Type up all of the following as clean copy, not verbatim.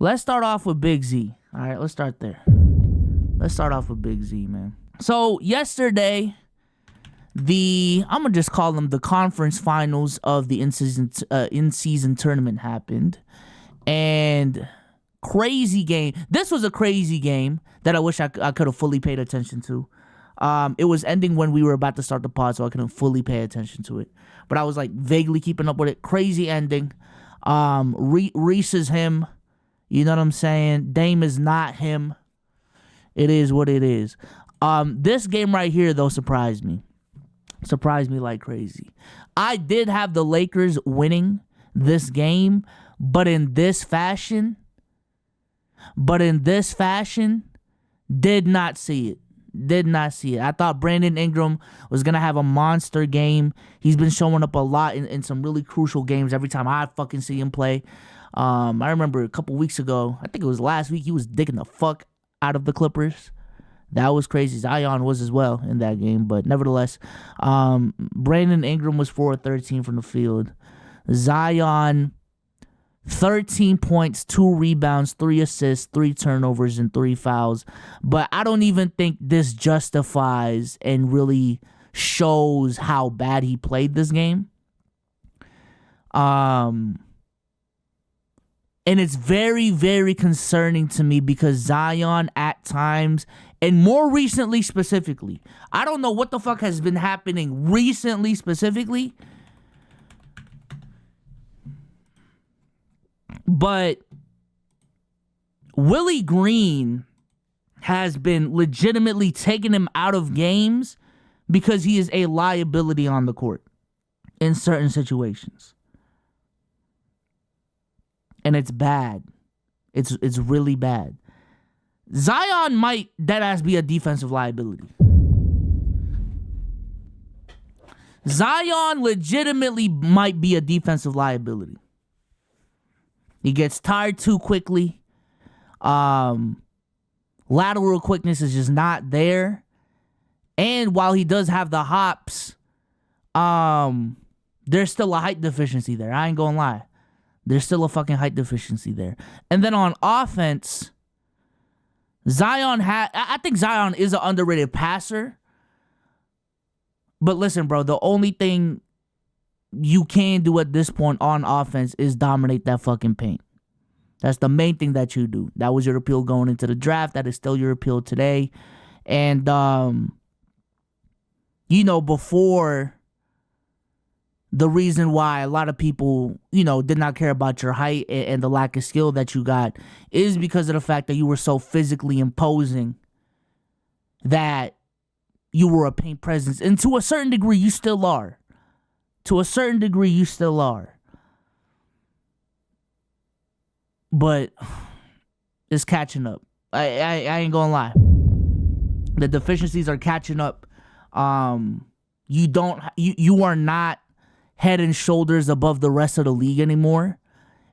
Let's start off with Big Z. All right, let's start there. Let's start off with Big Z, man. So yesterday, I'm gonna just call them the conference finals of the in-season tournament happened, and crazy game. This was a crazy game that I wish I could have fully paid attention to. It was ending when we were about to start the pod, so I couldn't fully pay attention to it. But I was like vaguely keeping up with it. Crazy ending. Reese is him. You know what I'm saying? Dame is not him. It is what it is. This game right here, though, surprised me. Surprised me like crazy. I did have the Lakers winning this game, but in this fashion, did not see it. Did not see it. I thought Brandon Ingram was going to have a monster game. He's been showing up a lot in some really crucial games every time I fucking see him play. I remember a couple weeks ago, I think it was last week, he was digging the fuck out of the Clippers. That was crazy. Zion was as well in that game, but nevertheless, Brandon Ingram was 4 of 13 from the field. Zion, 13 points, 2 rebounds, 3 assists, 3 turnovers, and 3 fouls. But I don't even think this justifies and really shows how bad he played this game. And it's very, very concerning to me because Zion at times, and more recently specifically, I don't know what the fuck has been happening recently specifically, but Willie Green has been legitimately taking him out of games because he is a liability on the court in certain situations. And it's bad. It's really bad. Zion might deadass be a defensive liability. Zion legitimately might be a defensive liability. He gets tired too quickly. Lateral quickness is just not there. And while he does have the hops, there's still a height deficiency there. I ain't gonna lie. There's still a fucking height deficiency there. And then on offense, I think Zion is an underrated passer. But listen, bro, the only thing you can do at this point on offense is dominate that fucking paint. That's the main thing that you do. That was your appeal going into the draft. That is still your appeal today. And, before, the reason why a lot of people, did not care about your height and the lack of skill that you got is because of the fact that you were so physically imposing that you were a paint presence. And to a certain degree, you still are. But it's catching up. I ain't gonna lie. The deficiencies are catching up. You are not head and shoulders above the rest of the league anymore.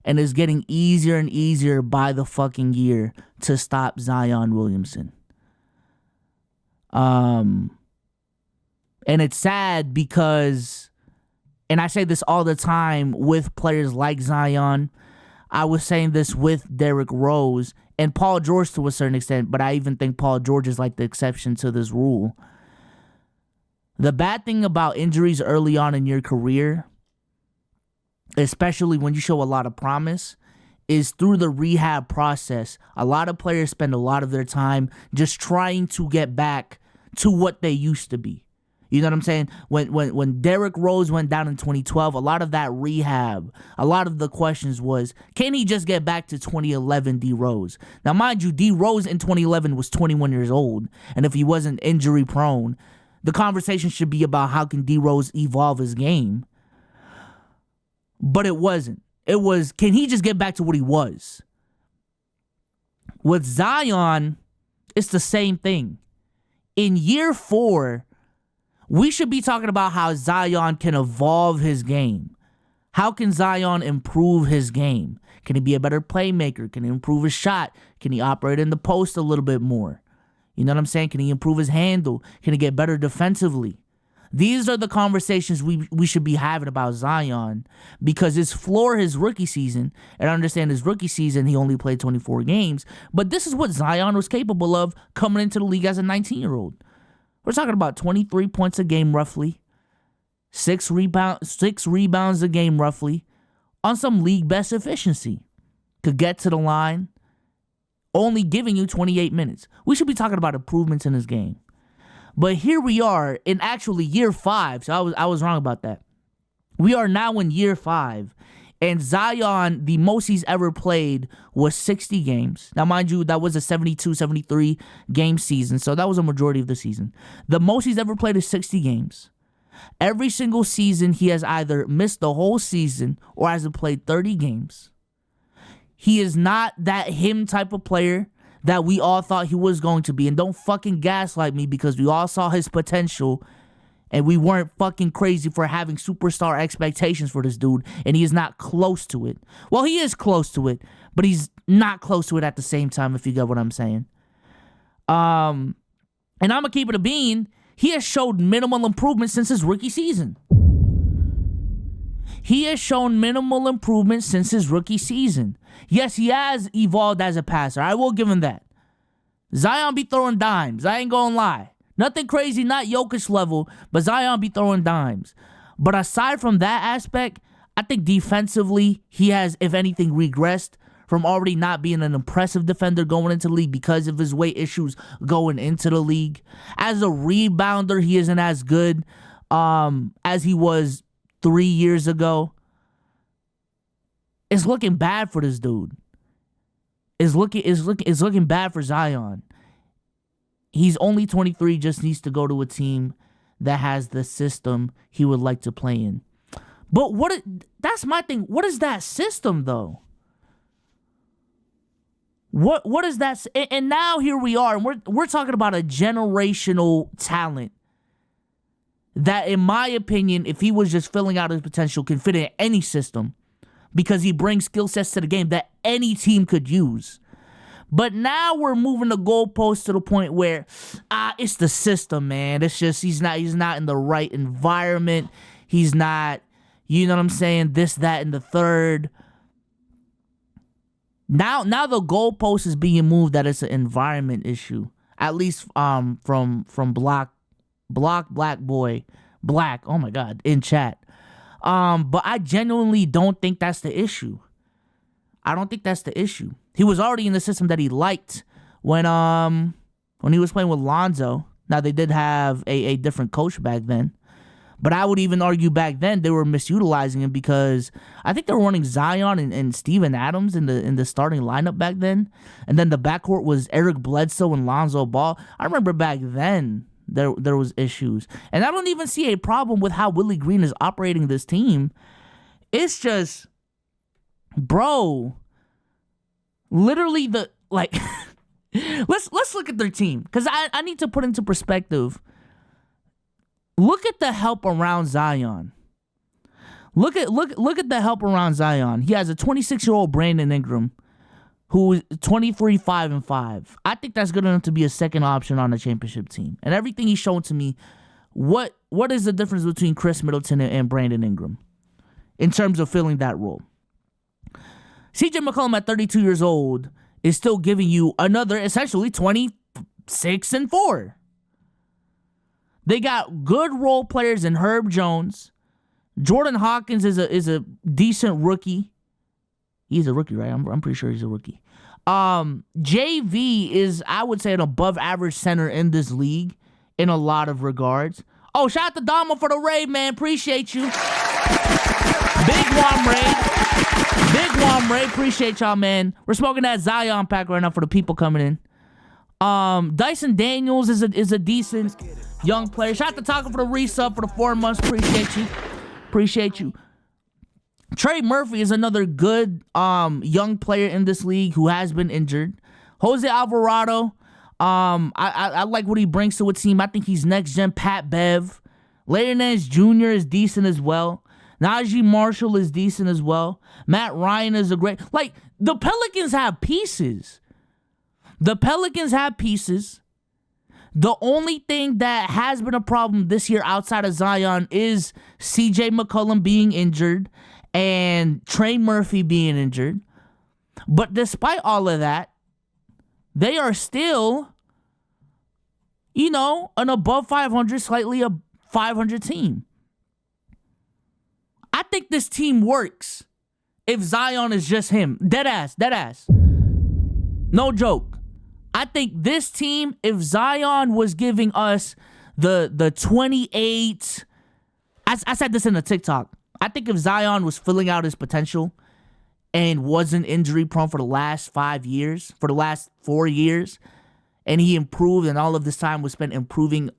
And it's getting easier and easier by the fucking year to stop Zion Williamson. And it's sad because, and I say this all the time with players like Zion, I was saying this with Derrick Rose and Paul George to a certain extent, but I even think Paul George is like the exception to this rule. The bad thing about injuries early on in your career, especially when you show a lot of promise, is through the rehab process. A lot of players spend a lot of their time just trying to get back to what they used to be. You know what I'm saying? When Derrick Rose went down in 2012, a lot of that rehab, a lot of the questions was, can he just get back to 2011 D Rose? Now, mind you, D Rose in 2011 was 21 years old, and if he wasn't injury prone, the conversation should be about how can D Rose evolve his game. But it wasn't. It was, can he just get back to what he was? With Zion, it's the same thing. In year 4, we should be talking about how Zion can evolve his game. How can Zion improve his game? Can he be a better playmaker? Can he improve his shot? Can he operate in the post a little bit more? You know what I'm saying? Can he improve his handle? Can he get better defensively? These are the conversations we should be having about Zion, because his floor, his rookie season, and I understand his rookie season, he only played 24 games, but this is what Zion was capable of coming into the league as a 19-year-old. We're talking about 23 points a game roughly, 6 rebounds a game roughly, on some league best efficiency. Could get to the line, only giving you 28 minutes. We should be talking about improvements in his game. But here we are in actually year 5. So I was wrong about that. We are now in year 5. And Zion, the most he's ever played was 60 games. Now, mind you, that was a 72, 73 game season. So that was a majority of the season. The most he's ever played is 60 games. Every single season, he has either missed the whole season or hasn't played 30 games. He is not that him type of player that we all thought he was going to be. And don't fucking gaslight me, because we all saw his potential and we weren't fucking crazy for having superstar expectations for this dude, and he is not close to it. Well, he is close to it, but he's not close to it at the same time, if you get what I'm saying. And I'm going to keep it a bean. He has showed minimal improvement since his rookie season. He has shown minimal improvement since his rookie season. Yes, he has evolved as a passer. I will give him that. Zion be throwing dimes. I ain't gonna lie. Nothing crazy, not Jokic level, but Zion be throwing dimes. But aside from that aspect, I think defensively, he has, if anything, regressed from already not being an impressive defender going into the league because of his weight issues going into the league. As a rebounder, he isn't as good as he was 3 years ago. It's looking bad for this dude. It's looking bad for Zion. He's only 23, just needs to go to a team that has the system he would like to play in. But that's my thing. What is that system, though? What is that? And now here we are, and we're talking about a generational talent that, in my opinion, if he was just filling out his potential, can fit in any system, because he brings skill sets to the game that any team could use. But now we're moving the goalposts to the point where it's the system, man. It's just he's not in the right environment. He's not, you know what I'm saying, this, that, and the third. Now the goalpost is being moved that it's an environment issue. At least from Black Boy, oh my God, in chat. But I genuinely don't think that's the issue. I don't think that's the issue. He was already in the system that he liked when he was playing with Lonzo. Now, they did have a different coach back then. But I would even argue back then they were misutilizing him, because I think they were running Zion and Steven Adams in the starting lineup back then. And then the backcourt was Eric Bledsoe and Lonzo Ball. I remember back then there was issues. And I don't even see a problem with how Willie Green is operating this team. It's just, bro, literally let's look at their team, because I need to put into perspective. Look at the help around Zion. Look at the help around Zion. He has a 26-year-old Brandon Ingram, who is 23, 5, and 5. I think that's good enough to be a second option on a championship team. And everything he's shown to me, what is the difference between Chris Middleton and Brandon Ingram in terms of filling that role? CJ McCollum at 32 years old is still giving you another essentially 26 and 4. They got good role players in Herb Jones. Jordan Hawkins is a decent rookie. He's a rookie, right? I'm pretty sure he's a rookie. JV is, I would say, an above average center in this league in a lot of regards. Oh, shout out to Damo for the raid, man. Appreciate you. Big Wom raid. Appreciate y'all, man. We're smoking that Zion pack right now for the people coming in. Dyson Daniels is a decent young player. Shout out to Taco for the resub for the 4 months. Appreciate you. Trey Murphy is another good young player in this league who has been injured. Jose Alvarado, I like what he brings to a team. I think he's next gen Pat Bev. Larry Nance Jr. is decent as well. Najee Marshall is decent as well. Matt Ryan is a great... Like, the Pelicans have pieces. The The only thing that has been a problem this year outside of Zion is CJ McCollum being injured and Trey Murphy being injured. But despite all of that, they are still, an above 500, slightly a 500 team. I think this team works if Zion is just him. Dead ass. No joke. I think this team, if Zion was giving us the 28, I said this in a TikTok. I think if Zion was filling out his potential and wasn't injury prone for the last 5 years, for the last 4 years, and he improved and all of this time was spent improving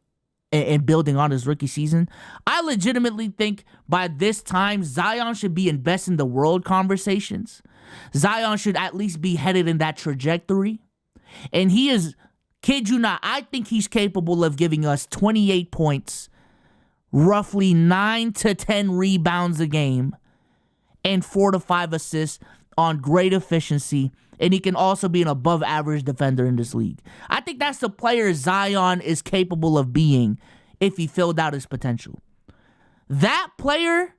and building on his rookie season, I legitimately think by this time, Zion should be in best in the world conversations. Zion should at least be headed in that trajectory. And he is, kid you not, I think he's capable of giving us 28 points, roughly 9 to 10 rebounds a game, and 4 to 5 assists on great efficiency. And he can also be an above average defender in this league. I think that's the player Zion is capable of being if he filled out his potential. That player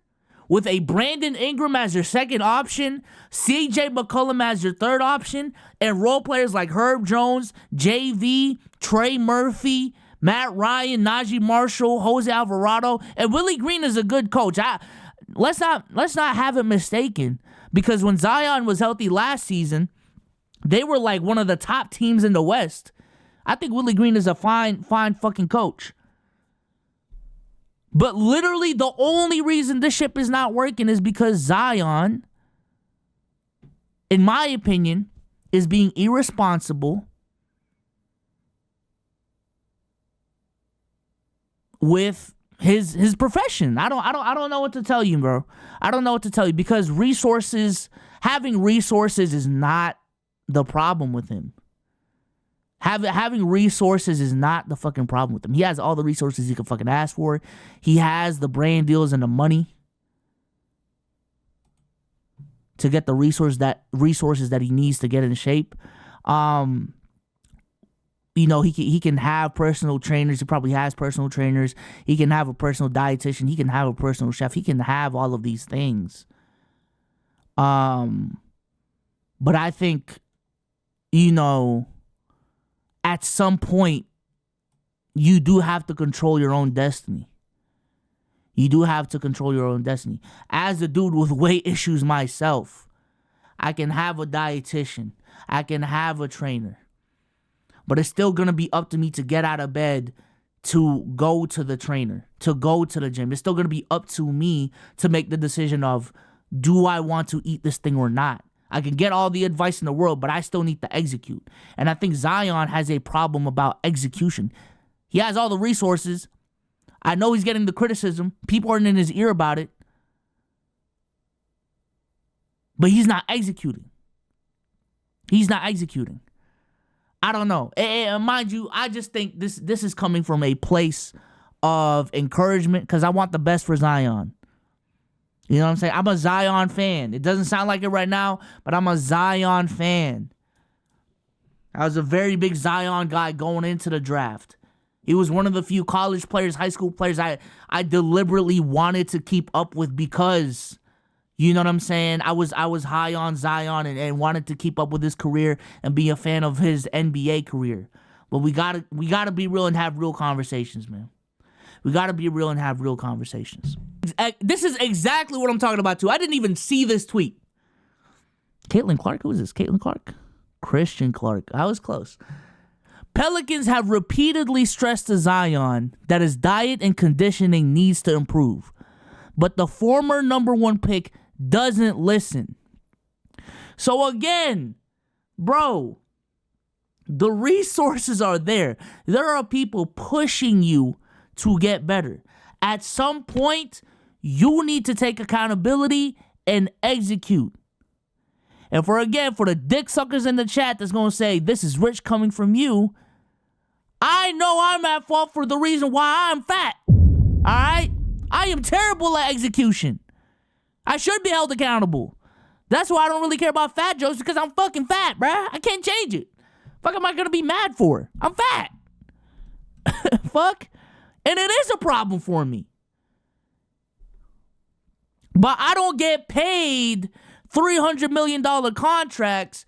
with a Brandon Ingram as your second option, CJ McCollum as your third option, and role players like Herb Jones, JV, Trey Murphy, Matt Ryan, Najee Marshall, Jose Alvarado, and Willie Green is a good coach. Let's not have it mistaken, because when Zion was healthy last season, they were like one of the top teams in the West. I think Willie Green is a fine fucking coach. But literally the only reason this ship is not working is because Zion, in my opinion, is being irresponsible with his profession. I don't know what to tell you, bro. I don't know what to tell you, because having resources is not the problem with him. Having resources is not the fucking problem with him. He has all the resources he can fucking ask for. He has the brand deals and the money to get the resources that he needs to get in shape. He can have personal trainers. He probably has personal trainers. He can have a personal dietitian. He can have a personal chef. He can have all of these things. But I think, at some point, you do have to control your own destiny. You do have to control your own destiny. As a dude with weight issues myself, I can have a dietitian. I can have a trainer. But it's still going to be up to me to get out of bed, to go to the trainer, to go to the gym. It's still going to be up to me to make the decision of, do I want to eat this thing or not? I can get all the advice in the world, but I still need to execute. And I think Zion has a problem about execution. He has all the resources. I know he's getting the criticism. People are in his ear about it. But he's not executing. I don't know. And mind you, I just think this is coming from a place of encouragement, because I want the best for Zion. You know what I'm saying? I'm a Zion fan. It doesn't sound like it right now, but I'm a Zion fan. I was a very big Zion guy going into the draft. He was one of the few college players, high school players I deliberately wanted to keep up with, because, you know what I'm saying, I was high on Zion and wanted to keep up with his career and be a fan of his NBA career. But we gotta be real and have real conversations, man. We gotta be real and have real conversations. This is exactly what I'm talking about, too. I didn't even see this tweet. Caitlin Clark? Who is this? Caitlin Clark? Christian Clark. I was close. Pelicans have repeatedly stressed to Zion that his diet and conditioning needs to improve. But the former number 1 pick doesn't listen. So again, bro, the resources are there. There are people pushing you to get better. At some point, you need to take accountability and execute. And for the dick suckers in the chat that's going to say, this is rich coming from you, I know I'm at fault for the reason why I'm fat. All right? I am terrible at execution. I should be held accountable. That's why I don't really care about fat jokes, because I'm fucking fat, bruh. I can't change it. Fuck am I going to be mad for? I'm fat. Fuck. And it is a problem for me. But I don't get paid $300 million contracts.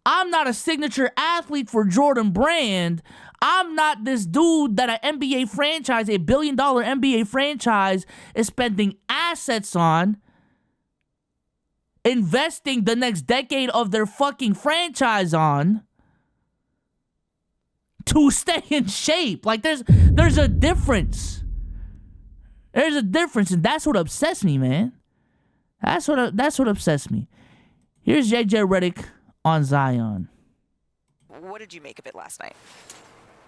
I'm not a signature athlete for Jordan Brand. I'm not this dude that an NBA franchise, $1 billion NBA franchise, is spending assets on, investing the next decade of their fucking franchise on, to stay in shape. Like, there's a difference. There's a difference, and that's what upsets me, man. That's what upsets me. Here's JJ Redick on Zion. What did you make of it last night?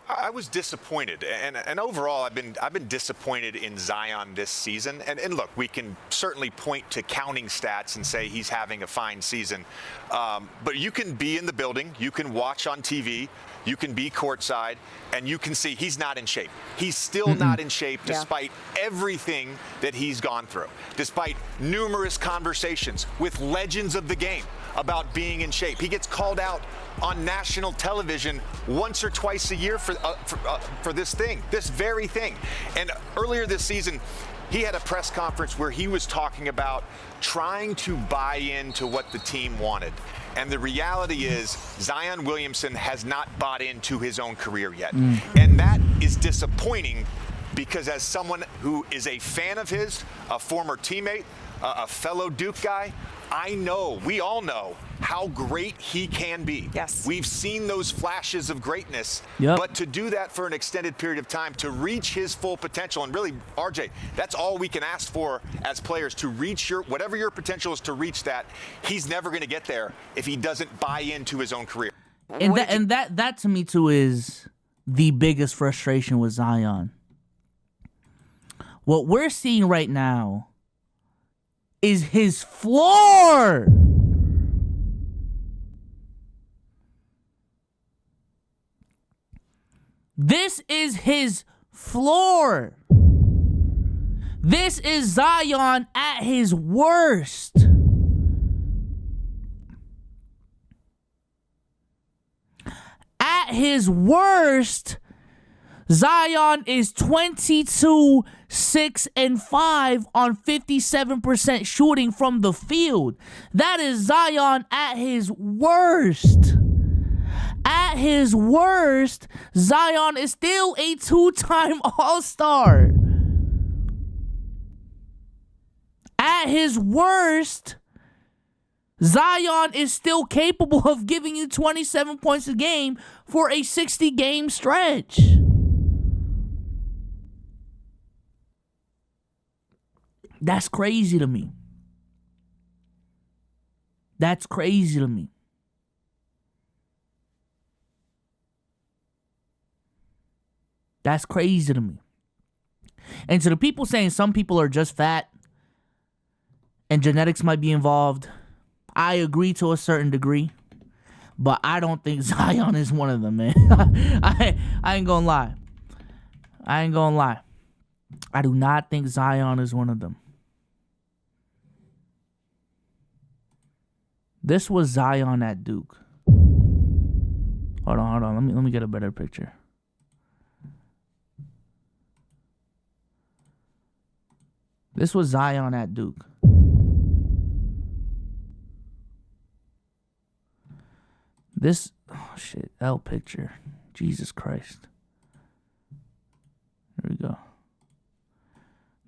I was disappointed, and overall, I've been disappointed in Zion this season. And look, we can certainly point to counting stats and say he's having a fine season, but you can be in the building, you can watch on TV, you can be courtside, and you can see he's not in shape. He's still not in shape despite everything that he's gone through, despite numerous conversations with legends of the game about being in shape. He gets called out on national television once or twice a year for this very thing. And earlier this season, he had a press conference where he was talking about trying to buy into what the team wanted. And the reality is Zion Williamson has not bought into his own career yet. And that is disappointing because as someone who is a fan of his, a former teammate, a fellow Duke guy, we all know how great he can be. Yes. We've seen those flashes of greatness, but to do that for an extended period of time, to reach his full potential, and really, RJ, that's all we can ask for as players, to reach whatever your potential is, to reach that. He's never going to get there if he doesn't buy into his own career. And that to me too is the biggest frustration with Zion. What we're seeing right now is his floor. This is his floor. This is Zion at his worst. At his worst, Zion is 22, 6, and 5 on 57% shooting from the field. That is Zion at his worst. At his worst, Zion is still a 2-time All-Star. At his worst, Zion is still capable of giving you 27 points a game for a 60-game stretch. That's crazy to me. That's crazy to me. That's crazy to me. And to the people saying some people are just fat and genetics might be involved, I agree to a certain degree, but I don't think Zion is one of them, man. I ain't gonna lie. I ain't gonna lie. I do not think Zion is one of them. This was Zion at Duke. Hold on. Let me get a better picture. This was Zion at Duke. This, oh shit, L picture. Jesus Christ. There we go.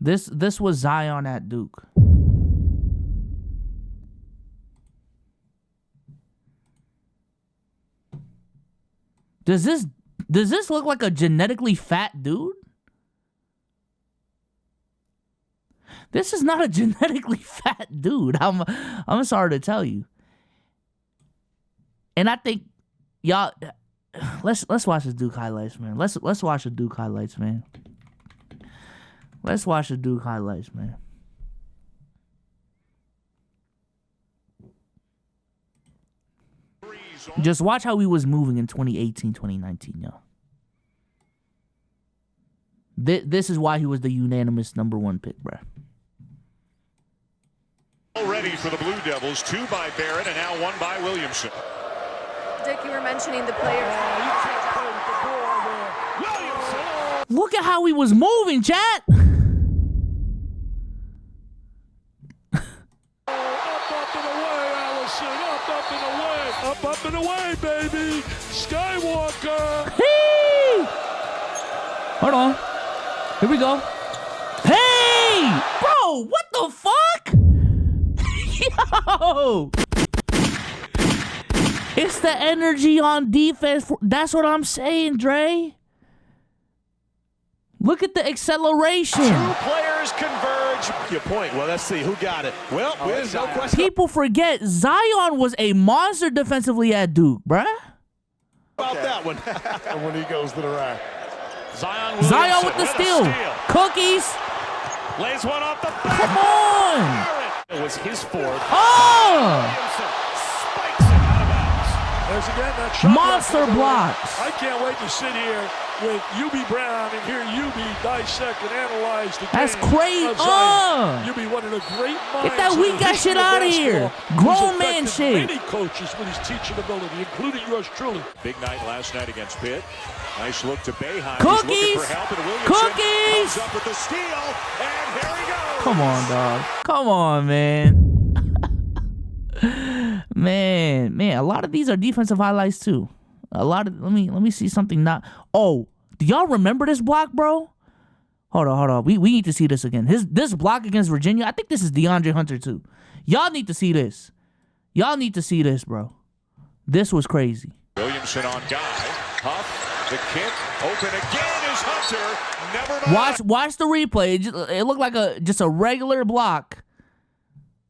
This was Zion at Duke. Does this look like a genetically fat dude? This is not a genetically fat dude. I'm sorry to tell you. And I think y'all let's watch the Duke highlights, man. Let's watch the Duke highlights, man. Let's watch the Duke highlights, man. Just watch how he was moving in 2018, 2019, yo. This is why he was the unanimous #1 pick, bruh. Already for the Blue Devils, 2 by Barrett and now 1 by Williamson. Dick, you were mentioning the players. You can't put the ball there. Williamson. Look at how he was moving, chat. Up and away, Allison. Up and away, baby. Skywalker. Hey! Hold on. Here we go. Hey! Bro, what the fuck? Yo! It's the energy on defense. That's what I'm saying, Dre. Look at the acceleration. Two players converge. Your point. Well, let's see who got it. Well, there's no question. People forget Zion was a monster defensively at Duke, bruh. About that one. And when he goes to the rack. Zion with the steal. Cookies. Lays one off the back. Come on. It was his fourth. Oh! Williamson spikes it out of bounds. There's again that shot. Monster blocks. I can't wait to sit here with UB Brown and hear UB dissect and analyze the That's game crazy. of Zion. UB, one of the great minds. Get that weak ass shit out of here. Grown man shit. Many coaches with his teaching ability, including yours truly. Big night last night against Pitt. Nice look to Boeheim. Cookies. He's looking for help, and Williamson Cookies. comes up with the steal, and here he goes. Come on, dog. Come on, man. man. A lot of these are defensive highlights too. A lot of let me see something not. Oh, do y'all remember this block, bro? Hold on. We need to see this again. This block against Virginia. I think this is DeAndre Hunter too. Y'all need to see this. Y'all need to see this, bro. This was crazy. Williamson on Guy. Huff. The kick open again is Hunter. Never mind. Watch the replay. It looked like just a regular block.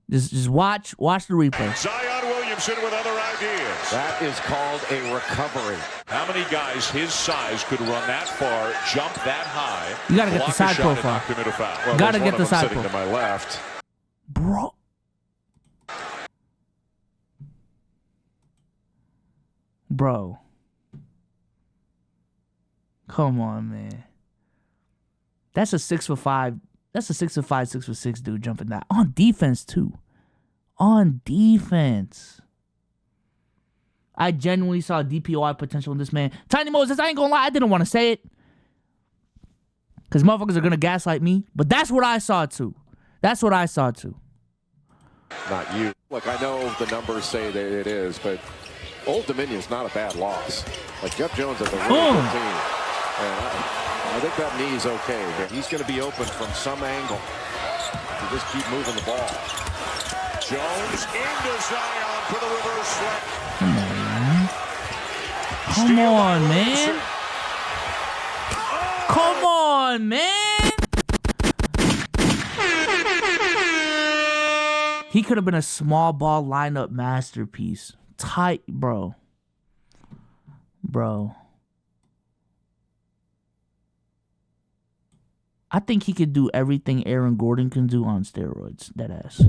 Just watch the replay. Zion Williamson with other ideas. That is called a recovery. How many guys his size could run that far, jump that high? You gotta get the block a side shot and profile. knock him into foul? Well, Gotta there's get one the of them side sitting to my left. Bro. Come on, man. That's a 6'5". That's a 6'5", 6'6" dude jumping that on defense too. On defense. I genuinely saw DPOI potential in this man. Tiny Moses, I ain't gonna lie, I didn't want to say it. Because motherfuckers are gonna gaslight me. But that's what I saw too. That's what I saw too. Not you. Look, I know the numbers say that it is, but Old Dominion's not a bad loss. Like Jeff Jones has a really good team. And I think that knee's okay. He's going to be open from some angle. You just keep moving the ball. Jones into Zion for the reverse sweep. Come on, man. Come on, man. He could have been a small ball lineup masterpiece. Tight, bro. I think he could do everything Aaron Gordon can do on steroids. That ass.